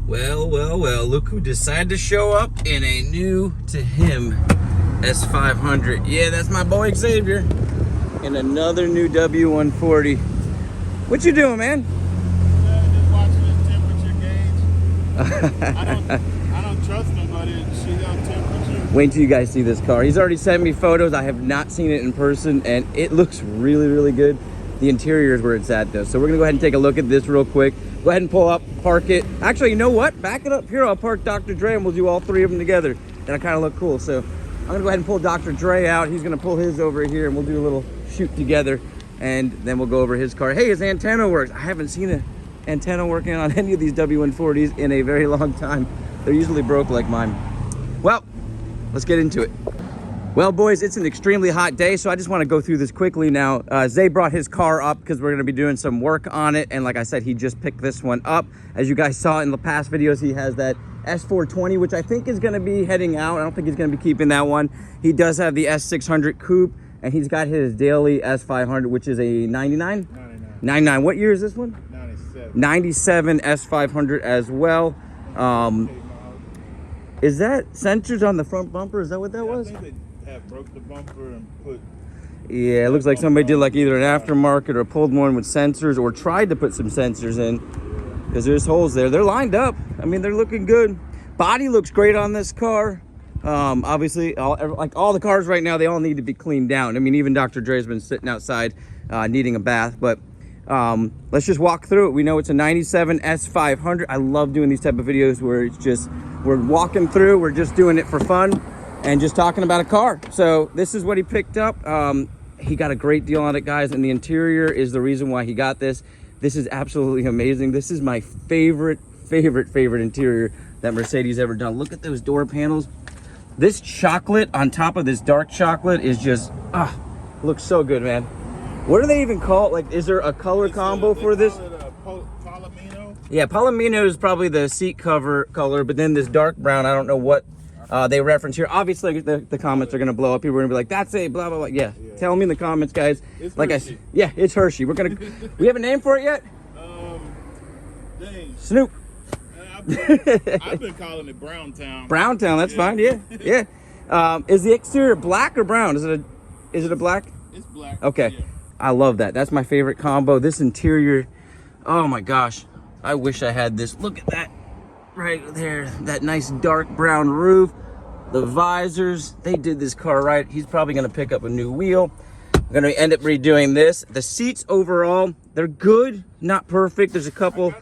Well, look who decided to show up in a new to him S500. Yeah, that's my boy Xavier in another new W140. What you doing, man? Just watching the temperature gauge. I don't trust him, but she's on temperature. Wait till you guys see this car. He's already sent me photos. I have not seen it in person, and it looks really, really good. The interior is where it's at, though. So we're gonna go ahead and take a look at this real quick. Go ahead and pull up, park it. Actually, you know what? Back it up here. I'll park Dr. Dre, and we'll do all three of them together. That'll kind of look cool. So I'm gonna go ahead and pull Dr. Dre out. He's gonna pull his over here, and we'll do a little shoot together, and then we'll go over his car. Hey, his antenna works. I haven't seen an antenna working on any of these W140s in a very long time. They're usually broke like mine. Well, let's get into it. Well, boys, it's an extremely hot day, so I just want to go through this quickly now. Zay brought his car up because we're going to be doing some work on it, and like I said, he just picked this one up. As you guys saw in the past videos, he has that S420, which I think is going to be heading out. I don't think he's going to be keeping that one. He does have the S600 coupe, and he's got his daily S500, which is a 99? 99. What year is this one? 97. 97 S500 as well. Is that sensors on the front bumper? Is that what that was? I think they have broke the bumper and put... Yeah, it looks like somebody did like either an aftermarket or pulled one with sensors or tried to put some sensors in, because there's holes there. They're lined up. I mean, they're looking good. Body looks great on this car. Obviously, like all the cars right now, they all need to be cleaned down. I mean, even Dr. Dre's been sitting outside needing a bath, but let's just walk through it. We know it's a 97 S500. I love doing these type of videos where it's just, we're walking through, we're just doing it for fun and just talking about a car. So this is what he picked up. He got a great deal on it, guys, and the interior is the reason why he got this. This is absolutely amazing. This is my favorite interior that Mercedes ever done. Look at those door panels. This chocolate on top of this dark chocolate is just, looks so good, man. What do they even call it? Like, is there a color combo for this? Palomino. Yeah, Palomino is probably the seat cover color, but then this dark brown, I don't know what they reference here. Obviously, the comments are going to blow up. People are going to be like, that's a blah, blah, blah. Yeah, tell me in the comments, guys. It's like Hershey. Yeah, it's Hershey. We're going to, we have a name for it yet? Dang. Snoop. I've been calling it Brown Town. Brown Town, that's fine, yeah. Is the exterior black or brown? Is it a black? It's black. Okay. Yeah. I love that. That's my favorite combo. This interior, oh my gosh. I wish I had this. Look at that right there. That nice dark brown roof. The visors. They did this car right. He's probably going to pick up a new wheel. I'm going to end up redoing this. The seats overall, they're good. Not perfect. There's a couple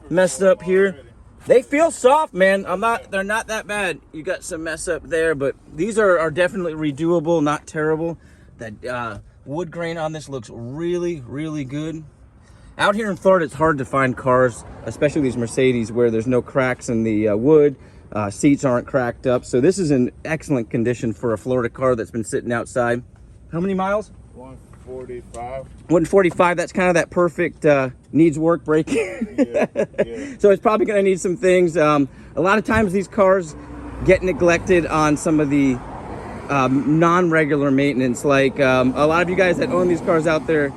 messed up here. Already. They feel soft, man. They're not that bad. You got some mess up there, but these are definitely redoable, not terrible. That wood grain on this looks really, really good. Out here in Florida, it's hard to find cars, especially these Mercedes, where there's no cracks in the wood. Seats aren't cracked up. So this is in excellent condition for a Florida car that's been sitting outside. How many miles? 145. 145. That's kind of that perfect needs work break. Yeah. So it's probably going to need some things. A lot of times these cars get neglected on some of the non-regular maintenance. Like a lot of you guys that own these cars out there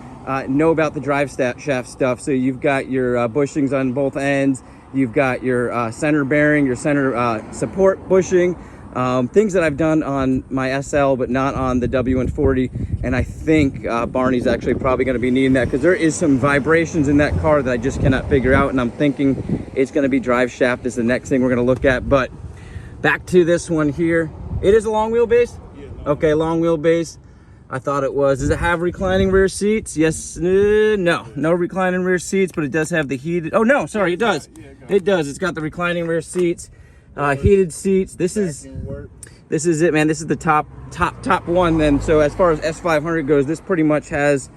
know about the drive shaft stuff. So you've got your bushings on both ends. You've got your center bearing, your center support bushing. Things that I've done on my SL, but not on the W140. And I think Barney's actually probably going to be needing that, because there is some vibrations in that car that I just cannot figure out. And I'm thinking it's going to be drive shaft is the next thing we're going to look at. But back to this one here. It is a long wheelbase? Yeah, okay, long wheelbase. I thought it was. Does it have reclining rear seats? Yes. No reclining rear seats, but it does have the heated. Oh no, sorry, it does. It does. It's got the reclining rear seats, heated seats. This is it, man. This is the top one. Then, so as far as S500 goes, this pretty much has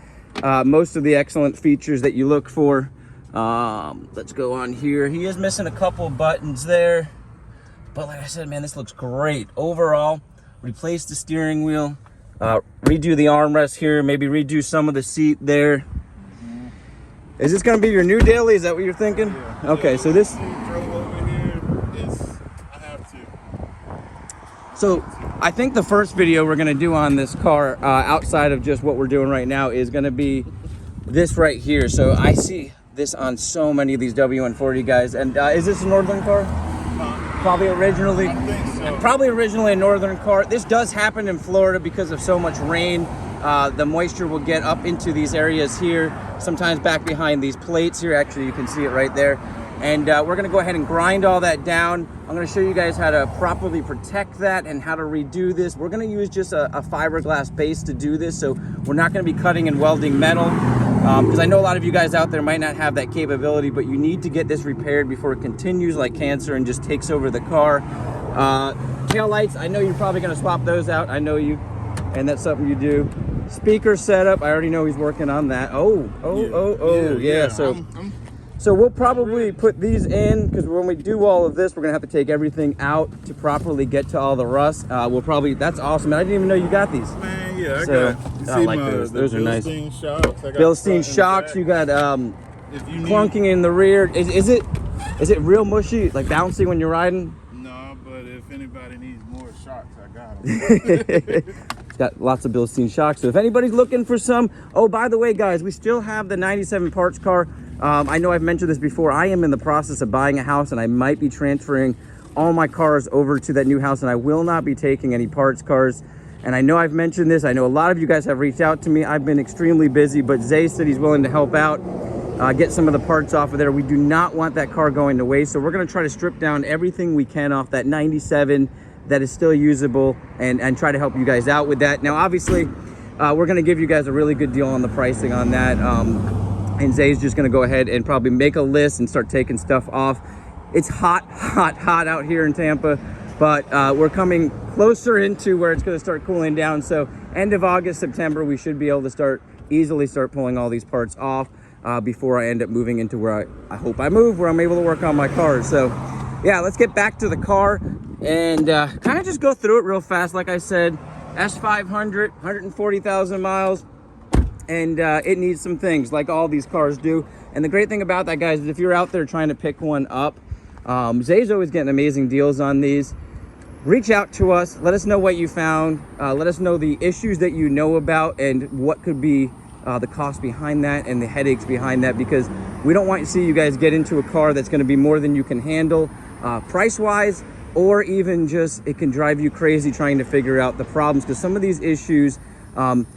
most of the excellent features that you look for. Let's go on here. He is missing a couple buttons there. But like I said, man, this looks great. Overall, replace the steering wheel, redo the armrest here, maybe redo some of the seat there. Is this going to be your new daily? Is that what you're thinking? Yeah. Okay, so this... Drove over here. I have to. So I think the first video we're going to do on this car, outside of just what we're doing right now, is going to be this right here. So I see this on so many of these W140 guys. And is this a Northern car? Probably originally. I think so. Probably originally a Northern car. This does happen in Florida because of so much rain. The moisture will get up into these areas here, sometimes back behind these plates here. Actually, you can see it right there. And we're gonna go ahead and grind all that down. I'm gonna show you guys how to properly protect that and how to redo this. We're gonna use just a fiberglass base to do this, so we're not gonna be cutting and welding metal, because I know a lot of you guys out there might not have that capability, but you need to get this repaired before it continues like cancer and just takes over the car. Tail lights, I know you're probably gonna swap those out. I know you, and that's something you do. Speaker setup, I already know he's working on that. Yeah. So we'll probably put these in, because when we do all of this, we're gonna have to take everything out to properly get to all the rust. We'll probably, that's awesome. I didn't even know you got these. Man, yeah, I So, got. You I see like my, those. the Those are nice. Bilstein shocks. I got Bilstein front and shocks, back. you got If you need, clunking in the rear. Is it real mushy, like bouncy when you're riding? No, but if anybody needs more shocks, I got them. It's got lots of Bilstein shocks. So if anybody's looking for some, oh, by the way, guys, we still have the 97 parts car. I know I've mentioned this before. I am in the process of buying a house, and I might be transferring all my cars over to that new house, and I will not be taking any parts cars. And I know I've mentioned this. I know a lot of you guys have reached out to me. I've been extremely busy, but Zay said he's willing to help out, get some of the parts off of there. We do not want that car going to waste, so we're going to try to strip down everything we can off that 97 that is still usable, and try to help you guys out with that. Now, obviously, we're going to give you guys a really good deal on the pricing on that. And Zay's just gonna go ahead and probably make a list and start taking stuff off. It's hot out here in Tampa, but we're coming closer into where it's gonna start cooling down. So end of August, September, we should be able to easily start pulling all these parts off before I end up moving into where I hope I move, where I'm able to work on my cars. So yeah, let's get back to the car and kind of just go through it real fast. Like I said, S500, 140,000 miles. And it needs some things like all these cars do. And the great thing about that, guys, is if you're out there trying to pick one up, Zay's always getting amazing deals on these. Reach out to us. Let us know what you found. Let us know the issues that you know about and what could be the cost behind that and the headaches behind that, because we don't want to see you guys get into a car that's going to be more than you can handle price-wise, or even just it can drive you crazy trying to figure out the problems, because some of these issues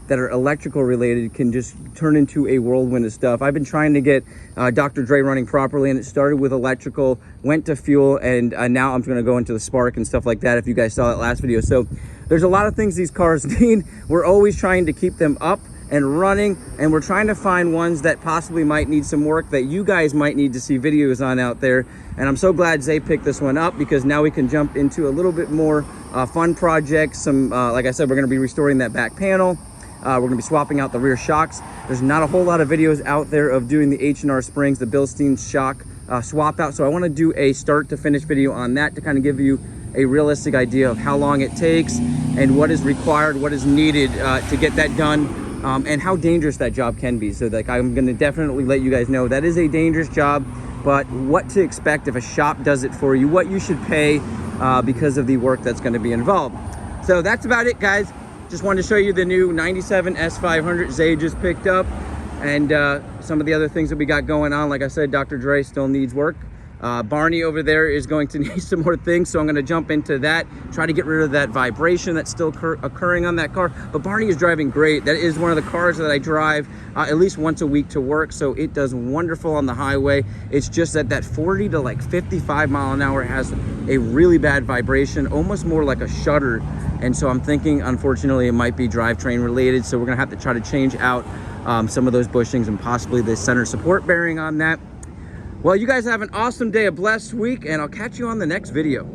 that are electrical related can just turn into a whirlwind of stuff. I've been trying to get Dr. Dre running properly, and it started with electrical, went to fuel, and now I'm going to go into the spark and stuff like that, if you guys saw that last video. So there's a lot of things these cars need. We're always trying to keep them up and running, and we're trying to find ones that possibly might need some work that you guys might need to see videos on out there. And I'm so glad Zay picked this one up, because now we can jump into a little bit more fun projects. Some like I said, we're going to be restoring that back panel. We're going to be swapping out the rear shocks. There's not a whole lot of videos out there of doing the H&R springs, the Bilstein shock swap out, so I want to do a start to finish video on that to kind of give you a realistic idea of how long it takes and what is required, what is needed to get that done. And how dangerous that job can be. So like, I'm going to definitely let you guys know that is a dangerous job, but what to expect if a shop does it for you, what you should pay because of the work that's going to be involved. So that's about it, guys. Just wanted to show you the new 97 S500 Zay just picked up, and some of the other things that we got going on. Like I said, Dr. Dre still needs work. Barney over there is going to need some more things, so I'm going to jump into that, try to get rid of that vibration that's still occurring on that car. But Barney is driving great. That is one of the cars that I drive at least once a week to work, so it does wonderful on the highway. It's just that 40 to like 55 mile an hour has a really bad vibration, almost more like a shudder. And so I'm thinking, unfortunately, it might be drivetrain related, so we're going to have to try to change out some of those bushings and possibly the center support bearing on that. Well, you guys have an awesome day, a blessed week, and I'll catch you on the next video.